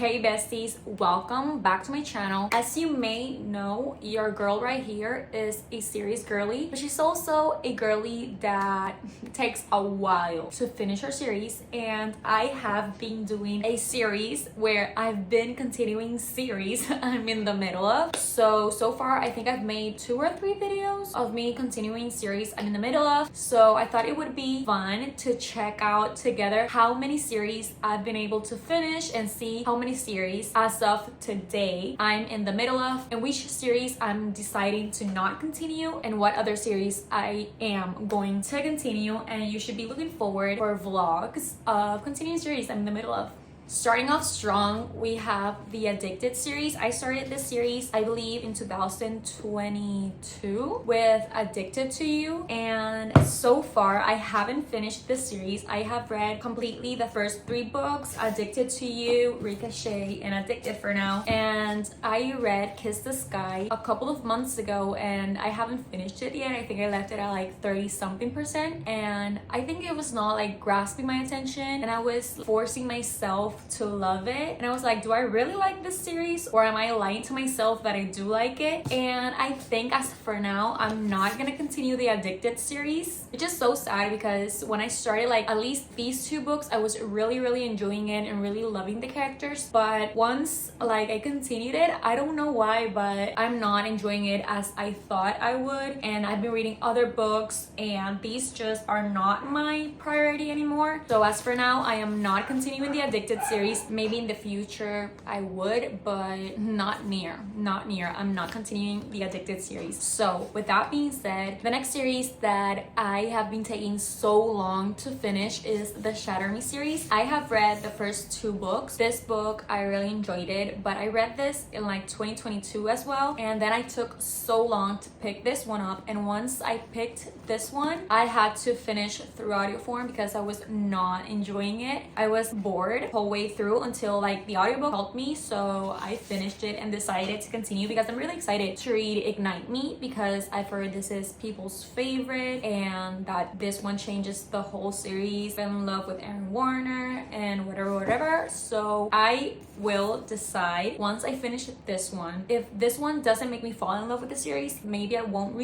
Hey besties, welcome back to my channel. As you may know, your girl right here is a series girly, but she's also a girly that takes a while to finish her series, and I have been doing a series where I've been continuing series I'm in the middle of. So far I think I've made 2 or 3 videos of me continuing series I'm in the middle of. So I thought it would be fun to check out together how many series I've been able to finish and see how many series as of today I'm in the middle of, and which series I'm deciding to not continue, and what other series I am going to continue. And you should be looking forward for vlogs of continuing series I'm in the middle of. Starting off strong, we have the Addicted series. I started this series, I believe, in 2022 with Addicted to You, and so far I haven't finished this series. I have read completely the first 3 books, Addicted to You, Ricochet, and Addicted for now, and I read Kiss the Sky a couple of months ago and I haven't finished it yet. I think I left it at like 30-something%, and I think it was not like grasping my attention, and I was forcing myself to love it, and I was like, do I really like this series, or am I lying to myself that I do like it? And I think as for now I'm not gonna continue the Addicted series, which is so sad, because when I started like at least these 2 books I was really enjoying it and really loving the characters, but once like I continued it, I don't know why, but I'm not enjoying it as I thought I would. And I've been reading other books and these just are not my priority anymore. So as for now I am not continuing the Addicted series. Maybe in the future I would, but not near. I'm not continuing the Addicted series. So with that being said, the next series that I have been taking so long to finish is the Shatter Me series. I have read the first 2 books. This book I really enjoyed it, but I read this in like 2022 as well, and then I took so long to pick this one up, and once I picked this one I had to finish through audio form because I was not enjoying it. I was bored whole way through until like the audiobook helped me, so I finished it and decided to continue because I'm really excited to read Ignite Me, because I've heard this is people's favorite and that this one changes the whole series. I'm in love with Aaron Warner and whatever. So I will decide once I finish this one. If this one doesn't make me fall in love with the series, maybe I won't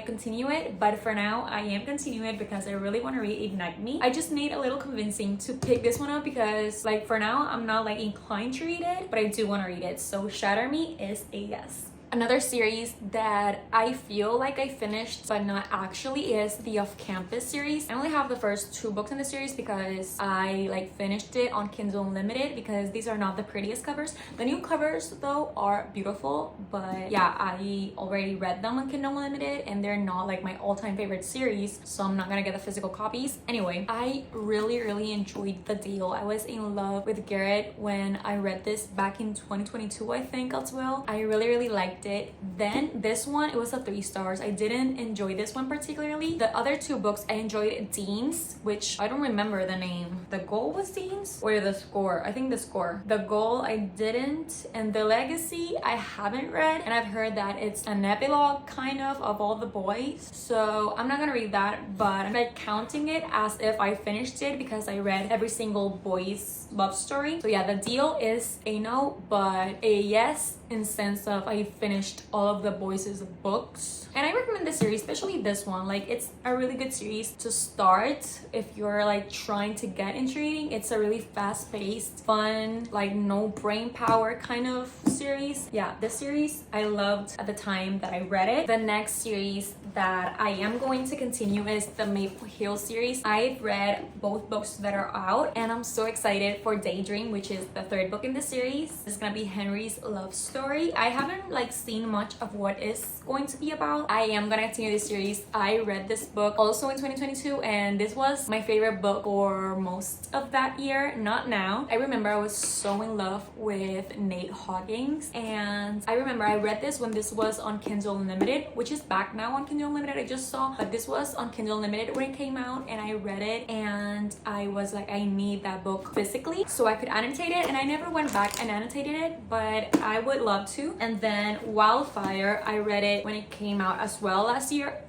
continue it, but for now I am continuing it because I really want to read Ignite Me. I just need a little convincing to pick this one up because like for now I'm not like inclined to read it, but I do want to read it. So Shatter Me is a yes. Another series that I feel like I finished but not actually is the Off Campus series. I only have the first 2 books in the series because I like finished it on Kindle Unlimited, because these are not the prettiest covers. The new covers though are beautiful, but yeah, I already read them on Kindle Unlimited and they're not like my all-time favorite series, so I'm not gonna get the physical copies. Anyway, I really enjoyed The Deal. I was in love with Garrett when I read this back in 2022 I think as well. I really liked it. Then this one, it was a 3 stars. I didn't enjoy this one particularly. The other 2 books I enjoyed. Dean's, which I don't remember the name. The Goal was Dean's, or The Score? I think The Score. The Goal I didn't, and The Legacy I haven't read, and I've heard that it's an epilogue kind of all the boys, so I'm not gonna read that, but I'm like counting it as if I finished it because I read every single boy's love story. So yeah, The Deal is a no, but a yes in sense of I finished all of the boys' books, and I recommend this series, especially this one. Like, it's a really good series to start if you're like trying to get into reading. It's a really fast-paced, fun, like no brain power kind of series. Yeah, this series I loved at the time that I read it. The next series that I am going to continue is the Maple Hill series. I've read both books that are out, and I'm so excited for Daydream, which is the 3rd book in the series. It's gonna be Henry's love story. I haven't like seen much of what it's going to be about. I am gonna continue this series. I read this book also in 2022, and this was my favorite book for most of that year. Not now. I remember I was so in love with Nate Hoggins, and I remember I read this when this was on Kindle Unlimited, which is back now on Kindle Unlimited. I just saw, but this was on Kindle Unlimited when it came out, and I read it and I was like, I need that book physically so I could annotate it, and I never went back and annotated it, but I would love to. And then Wildfire, I read it when it came out as well last year.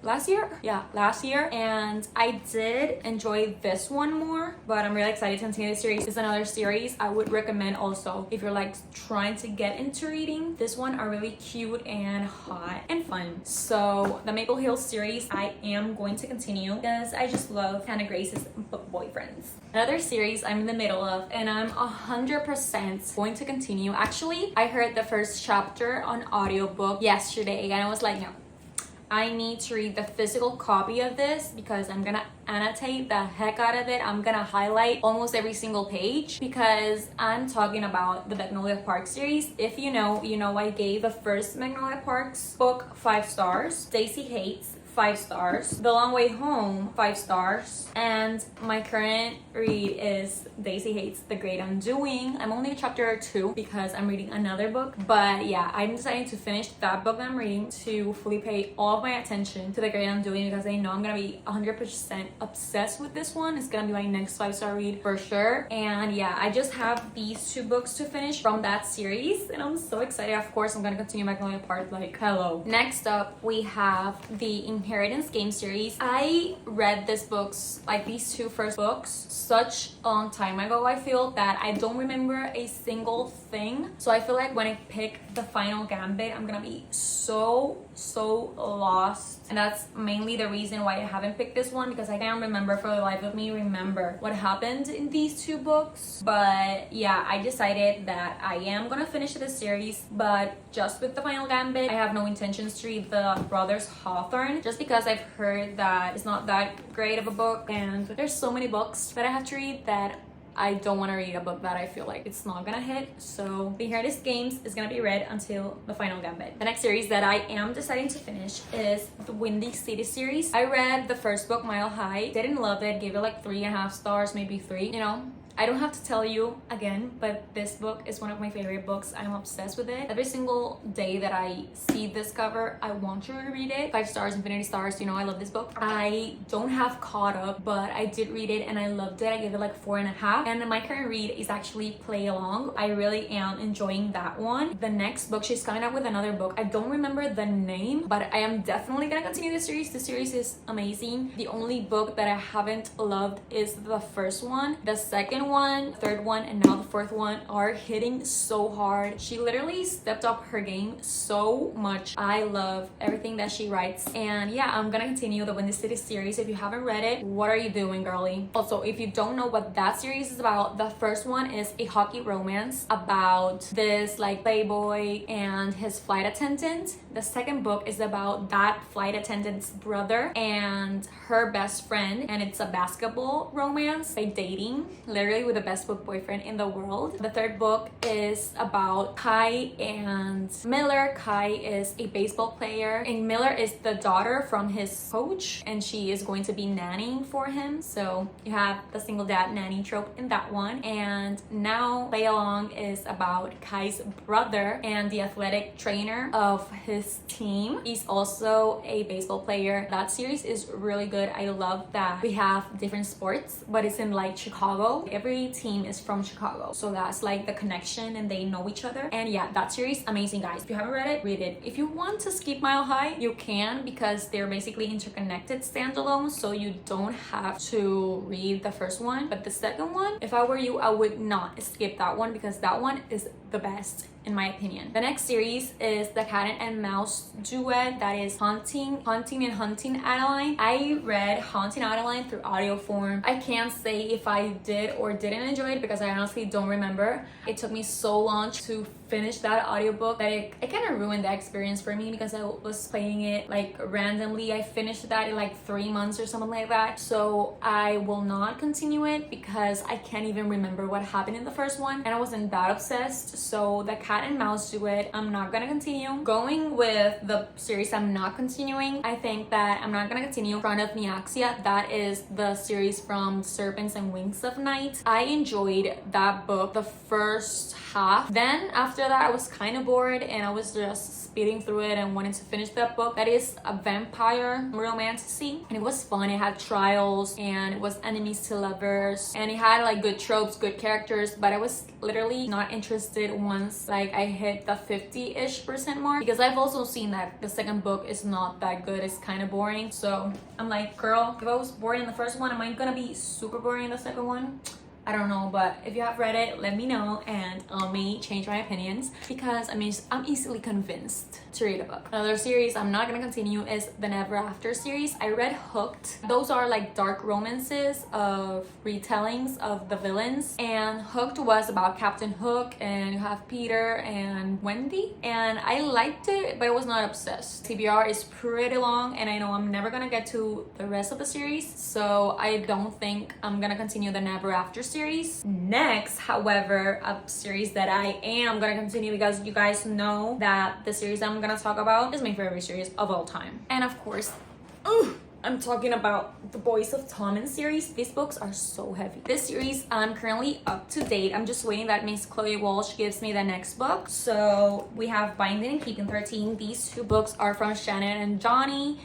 Yeah, last year. And I did enjoy this one more, but I'm really excited to continue the series. It's another series I would recommend also if you're like trying to get into reading. This one are really cute and hot and fun. So the Maple Hill series I am going to continue because I just love Hannah Grace's book boyfriends. Another series I'm in the middle of and I'm 100% going to continue. Actually, I heard the first chapter on audiobook yesterday and I was like, no, I need to read the physical copy of this because I'm gonna annotate the heck out of it. I'm gonna highlight almost every single page because I'm talking about the Magnolia Park series. If you know, I gave the first Magnolia Parks book 5 stars. Daisy Hates 5 stars. The Long Way Home 5 stars. And my current read is Daisy Hates The Great Undoing. I'm only at chapter 2 because I'm reading another book. But yeah, I'm deciding to finish that book that I'm reading to fully pay all of my attention to The Great Undoing because I know I'm gonna be 100% obsessed with this one. It's gonna be my next 5-star read for sure. And yeah, I just have these 2 books to finish from that series and I'm so excited. Of course, I'm gonna continue Magnolia Park like hello. Next up, we have the Inheritance game series. I read these books, like these 2 first books, such a long time ago. I feel that I don't remember a single thing. So I feel like when I pick the final gambit, I'm gonna be so lost. And that's mainly the reason why I haven't picked this one because I can't remember for the life of me what happened in these 2 books. But yeah, I decided that I am gonna finish this series, but just with the final gambit. I have no intentions to read the Brothers Hawthorne just because I've heard that it's not that great of a book and there's so many books that I have to read that I don't want to read a book that I feel like it's not gonna hit. So the Inheritance Games is gonna be read until the final gambit. The next series that I am deciding to finish is the Windy City series. I read the first book, Mile High, didn't love it, gave it like 3.5 stars, maybe 3, I don't have to tell you again, but this book is one of my favorite books. I'm obsessed with it. Every single day that I see this cover, I want to reread it. 5 stars, infinity stars, I love this book. I don't have caught up, but I did read it and I loved it. I gave it like 4.5. And my current read is actually Play Along. I really am enjoying that one. The next book, she's coming out with another book. I don't remember the name, but I am definitely gonna continue the series. The series is amazing. The only book that I haven't loved is the first one. The second one, third one, and now the 4th one are hitting so hard. She literally stepped up her game so much. I love everything that she writes. And yeah, I'm gonna continue the Windy City series. If you haven't read it, what are you doing, girly? Also, if you don't know what that series is about, the first one is a hockey romance about this like playboy and his flight attendant. The second book is about that flight attendant's brother and her best friend, and it's a basketball romance by dating, literally with the best book boyfriend in the world. The third book is about Kai and Miller. Kai is a baseball player and Miller is the daughter from his coach and she is going to be nannying for him. So you have the single dad nanny trope in that one. And now Play Along is about Kai's brother and the athletic trainer of his team. He's also a baseball player. That series is really good. I love that we have different sports, but it's in like Chicago. Every team is from Chicago, so that's like the connection and they know each other. And yeah, that series amazing, guys. If you haven't read it, read it. If you want to skip Mile High, you can because they're basically interconnected standalone, so you don't have to read the first one. But the second one, if I were you, I would not skip that one because that one is the best in my opinion. The next series is the Cat and Mouse duet, that is Haunting and Hunting Adeline. I read Haunting Adeline through audio form. I can't say if I did or didn't enjoy it because I honestly don't remember. It took me so long to finish that audiobook that it kind of ruined the experience for me because I was playing it like randomly. I finished that in like 3 months or something like that. So I will not continue it because I can't even remember what happened in the first one and I wasn't that obsessed. So the Cat and Mouse duet, I'm not gonna continue. Going with the series I'm not continuing, I think that I'm not gonna continue Front of Neaxia. That is the series from Serpents and Wings of Night. I enjoyed that book the first half. Then after that I was kind of bored and I was just speeding through it and wanting to finish that book. That is a vampire romantasy, and it was fun. It had trials, and it was enemies to lovers, and it had like good tropes, good characters, but I was literally not interested once like I hit the 50-ish% mark, because I've also seen that the second book is not that good. It's kind of boring. So I'm like, girl, if I was bored in the first one, am I gonna be super boring in the second one? I don't know, but if you have read it, let me know, and I may change my opinions, because I'm easily convinced to read a book. Another series I'm not gonna continue is the Never After series. I read Hooked. Those are like dark romances of retellings of the villains, and Hooked was about Captain Hook, and you have Peter and Wendy, and I liked it, but I was not obsessed. TBR is pretty long, and I know I'm never gonna get to the rest of the series, so I don't think I'm gonna continue the Never After series. Next, however, a series that I am gonna continue, because you guys know that the series I'm gonna talk about is my favorite series of all time. And of course, I'm talking about the Boys of Tommen series. These books are so heavy. This series, I'm currently up to date. I'm just waiting that Miss Chloe Walsh gives me the next book. So we have Binding and Keeping 13. These two books are from Shannon and Johnny.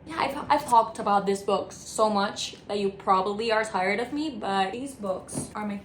Yeah, I've talked about these books so much that you probably are tired of me, but these books are my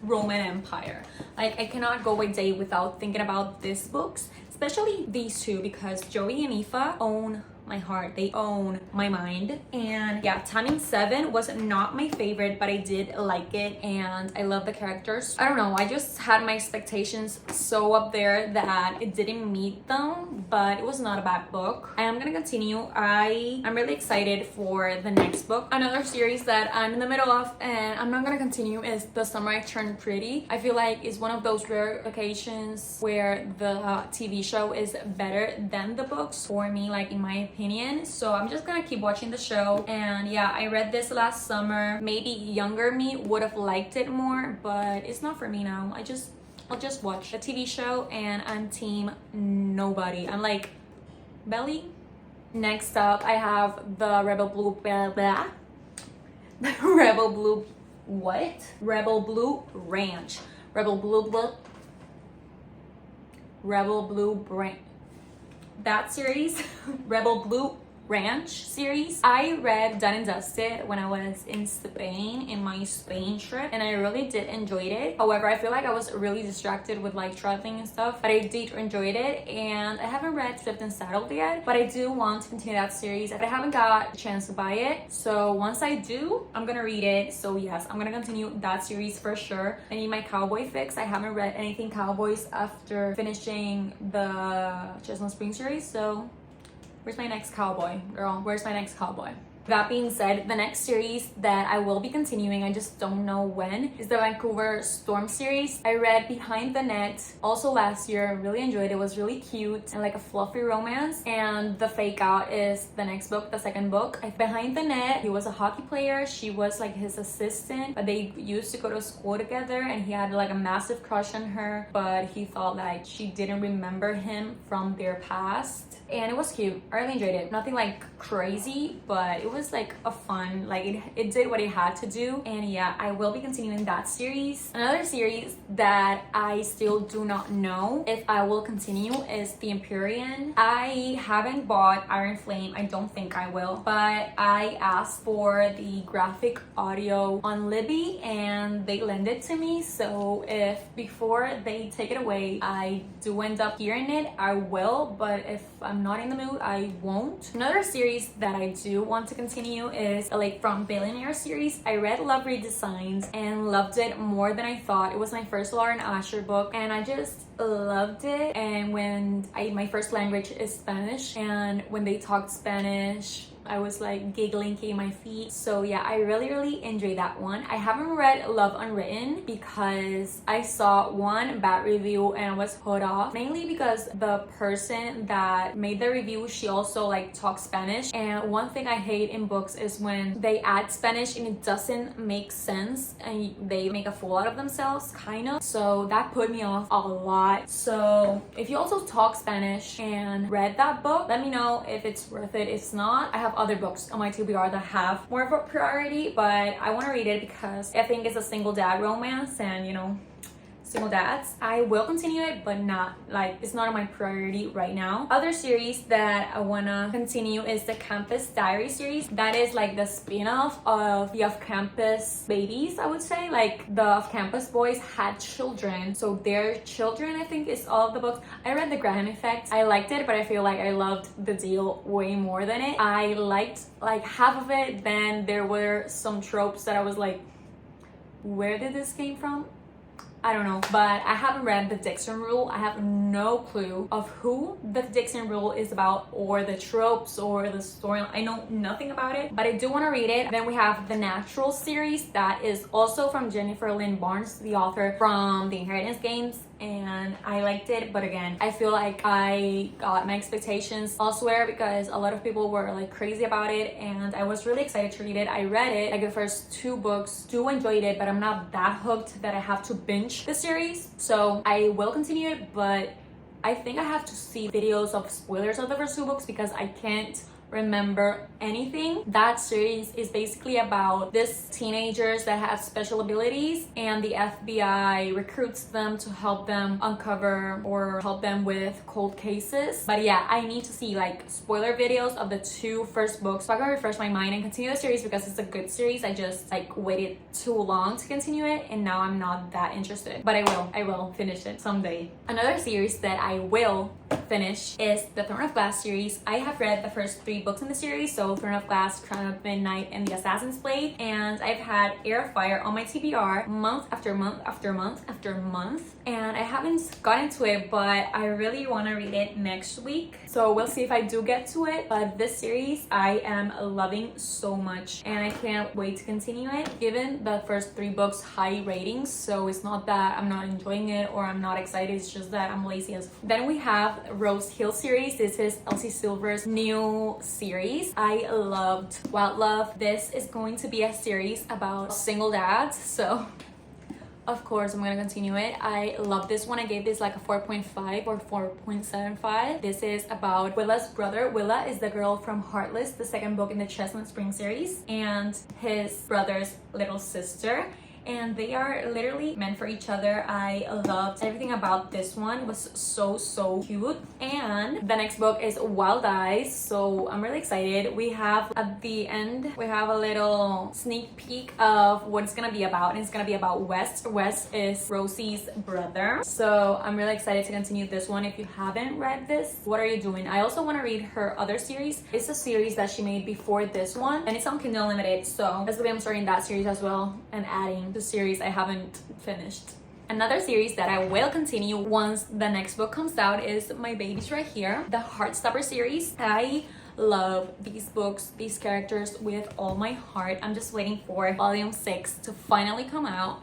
Roman Empire. Like, I cannot go a day without thinking about these books, especially these two, because Joey and Aoife own my heart. They own my mind. And yeah, Timing 7 was not my favorite, but I did like it, and I love the characters. I don't know, I just had my expectations so up there that it didn't meet them, but it was not a bad book. I am gonna continue. I'm really excited for the next book. Another series that I'm in the middle of and I'm not gonna continue is The Summer I Turned Pretty. I feel like it's one of those rare occasions where the TV show is better than the books for me, like in my opinion. So I'm just gonna keep watching the show. And yeah, I read this last summer. Maybe younger me would have liked it more, but it's not for me now. I'll just watch the TV show, and I'm team nobody. I'm like Belly. Next up, I have the Rebel Blue Rebel Blue what? Rebel Blue Ranch. Rebel Blue Branch. That series, Rebel Blue Ranch series. I read Done and Dusted when I was in Spain, in my Spain trip, and I really did enjoy it. However, I feel like I was really distracted with like traveling and stuff, but I did enjoy it. And I haven't read Swift and Saddled yet, but I do want to continue that series. I haven't got a chance to buy it, so once I do, I'm gonna read it. So yes, I'm gonna continue that series for sure. I need my cowboy fix. I haven't read anything cowboys after finishing the Chestnut Spring series, so where's my next cowboy, girl? Where's my next cowboy? That being said, the next series that I will be continuing, I just don't know when, is the Vancouver Storm series. I read Behind the Net also last year. Really enjoyed it. It was really cute and like a fluffy romance. And The Fake Out is the next book, the second book. Behind the Net, he was a hockey player. She was like his assistant, but they used to go to school together, and he had like a massive crush on her, but he thought like she didn't remember him from their past. And it was cute. I really enjoyed it. Nothing like crazy, but it was like a fun, like it did what it had to do. And yeah, I will be continuing that series. Another series that I still do not know if I will continue is The Empyrean. I haven't bought Iron Flame. I don't think I will, but I asked for the graphic audio on Libby and they lend it to me. So if before they take it away, I do end up hearing it, I will, but if I'm not in the mood, I won't. Another series that I do want to continue is like from Billionaire series. I read Love Redesigns and loved it more than I thought. It was my first Lauren Asher book, and I just loved it. And when my first language is Spanish, and when they talked Spanish, I was like giggling, kicking my feet. So yeah, I really enjoyed that one. I haven't read Love Unwritten because I saw one bad review and I was put off, mainly because the person that made the review, she also like talks Spanish, and one thing I hate in books is when they add Spanish and it doesn't make sense and they make a fool out of themselves, kind of. So that put me off a lot. So if you also talk Spanish and read that book, let me know if it's worth it. If not, I have other books on my TBR that have more of a priority, but I want to read it because I think it's a single dad romance, and you know, single dads. I will continue it, but not like, it's not on my priority right now. Other series that I wanna continue is the Campus Diary series. That is like the spin-off of the off-campus babies, I would say. Like the off-campus boys had children, so their children, I think, is all of the books. I read The Graham Effect. I liked it, but I feel like I loved The Deal way more than it. I liked like half of it, then there were some tropes that I was like, where did this came from? I don't know, but I haven't read The Dixon Rule. I have no clue of who the Dixon Rule is about, or the tropes, or the story. I know nothing about it, but I do want to read it. Then we have the Natural series that is also from Jennifer Lynn Barnes, the author from The Inheritance Games, and I liked it, but again, I feel like I got my expectations elsewhere because a lot of people were like crazy about it, and I was really excited to read it. I read it, like the first 2 books, enjoyed it, but I'm not that hooked that I have to binge the series, so I will continue it, but I think I have to see videos of spoilers of the first 2 books because I can't remember anything. That series is basically about this teenagers that have special abilities, and the FBI recruits them to help them uncover or help them with cold cases. But yeah, I need to see like spoiler videos of the 2 first books so I can refresh my mind and continue the series because it's a good series. I just like waited too long to continue it, and now I'm not that interested, but I will finish it someday. Another series that I will finish is the Throne of Glass series. I have read the first 3 books in the series, so Throne of Glass, Crown of Midnight, and The Assassin's Blade, and I've had Heir of Fire on my TBR month after month after month after month, and I haven't gotten to it, but I really want to read it next week, so we'll see if I do get to it. But this series I am loving so much, and I can't wait to continue it. Given the first 3 books high ratings, so it's not that I'm not enjoying it or I'm not excited, it's just that I'm lazy as. Then we have Rose Hill series. This is Elsie Silver's new series. I loved Wild Love. This is going to be a series about single dads, so of course I'm gonna continue it. I love this one. I gave this like a 4.5 or 4.75. This is about Willa's brother. Willa is the girl from Heartless, the second book in the Chestnut Spring series, and his brother's little sister, and they are literally meant for each other. I loved everything about this one. It was so cute. And the next book is Wild Eyes, so I'm really excited. We have at the end, we have a little sneak peek of what it's gonna be about, and it's gonna be about West. West is Rosie's brother, so I'm really excited to continue this one. If you haven't read this, what are you doing? I also want to read her other series. It's a series that she made before this one, and it's on Kindle Unlimited, so that's the way I'm starting that series as well and adding the series I haven't finished. Another series that I will continue once the next book comes out is my babies right here, the Heartstopper series. I love these books, these characters with all my heart. I'm just waiting for volume 6 to finally come out.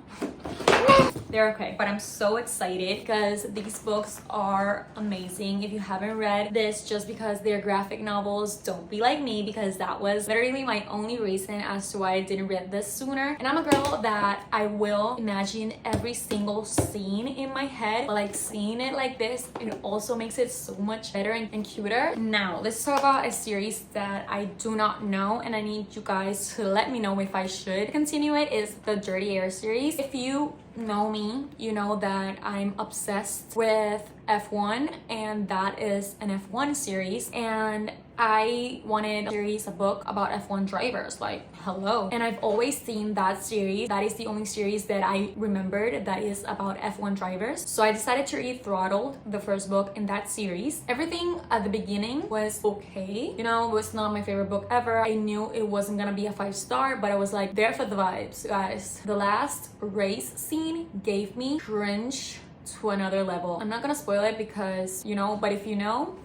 They're okay, but I'm so excited because these books are amazing. If you haven't read this just because they're graphic novels, don't be like me, because that was literally my only reason as to why I didn't read this sooner. And I'm a girl that I will imagine every single scene in my head, but like seeing it like this, it also makes it so much better and cuter. Now let's talk about a series that I do not know, and I need you guys to let me know if I should continue it. Is the Dirty Air series. If you know me, you know that I'm obsessed with F1, and that is an F1 series, and I wanted a series, a book about F1 drivers, like hello. And I've always seen that series. That is the only series that I remembered that is about F1 drivers. So I decided to read Throttled, the first book in that series. Everything at the beginning was okay. You know, it was not my favorite book ever. I knew it wasn't gonna be a 5-star, but I was like there for the vibes, guys. The last race scene gave me cringe to another level. I'm not gonna spoil it because, you know, but if you know,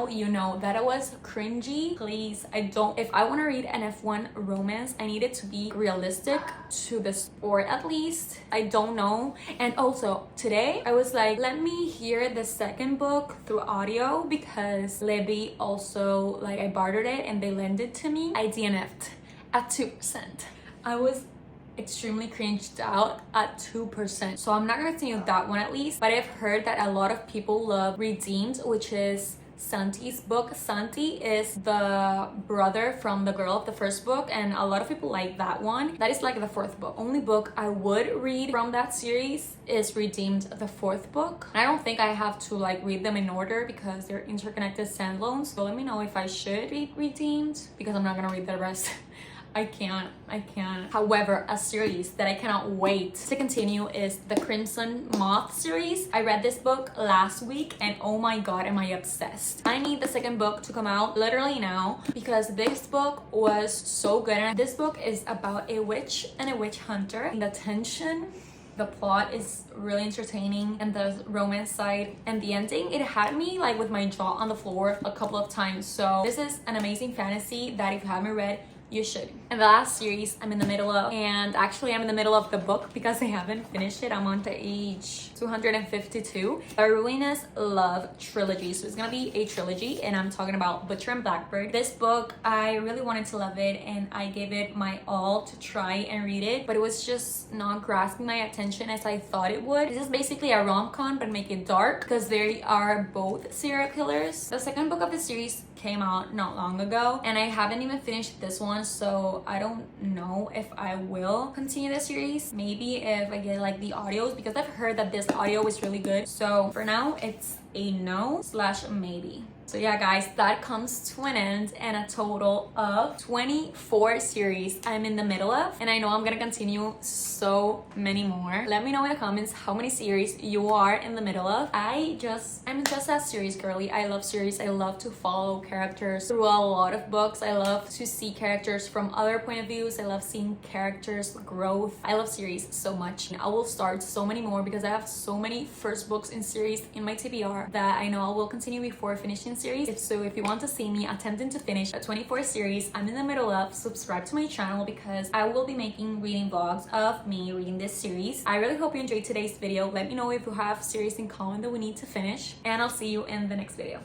you know that it was cringy. Please, if I want to read an F1 romance, I need it to be realistic to the sport at least. I don't know. And also today I was like, let me hear the second book through audio, because Libby also, like, I bartered it and they lent it to me. I DNF'd at 2%. I was extremely cringed out at 2%, so I'm not gonna continue that one at least. But I've heard that a lot of people love Redeemed, which is Santi's book. Santi is the brother from the girl of the first book, and a lot of people like that one. That is like the fourth book. Only book I would read from that series is Redeemed, the fourth book. I don't think I have to like read them in order because they're interconnected standalones. So let me know if I should read Redeemed, because I'm not gonna read the rest. I can't. However, a series that I cannot wait to continue is the Crimson Moth series. I read this book last week and oh my god, am I obsessed. I need the second book to come out literally now because this book was so good. And this book is about a witch and a witch hunter. And the tension, the plot is really entertaining, and the romance side and the ending, it had me like with my jaw on the floor a couple of times. So this is an amazing fantasy that if you haven't read, you should. And the last series I'm in the middle of, and actually I'm in the middle of the book because I haven't finished it. I'm on to age 252. The Ruinous Love trilogy. So it's gonna be a trilogy, and I'm talking about Butcher and Blackbird. This book, I really wanted to love it, and I gave it my all to try and read it, but it was just not grasping my attention as I thought it would. This is basically a rom-com, but make it dark because they are both serial killers. The second book of the series came out not long ago, and I haven't even finished this one, so I don't know if I will continue the series. Maybe if I get like the audios, because I've heard that this audio is really good. So for now, it's a no / maybe. So yeah guys, that comes to an end and a total of 24 series I'm in the middle of, and I know I'm gonna continue so many more. Let me know in the comments how many series you are in the middle of. I'm just a series girly. I love series. I love to follow characters through a lot of books. I love to see characters from other point of views. I love seeing characters growth. I love series so much. I will start so many more because I have so many first books in series in my TBR that I know I will continue before finishing series. If you want to see me attempting to finish a 24 series I'm in the middle of, subscribe to my channel because I will be making reading vlogs of me reading this series. I really hope you enjoyed today's video. Let me know if you have series in common that we need to finish, and I'll see you in the next video.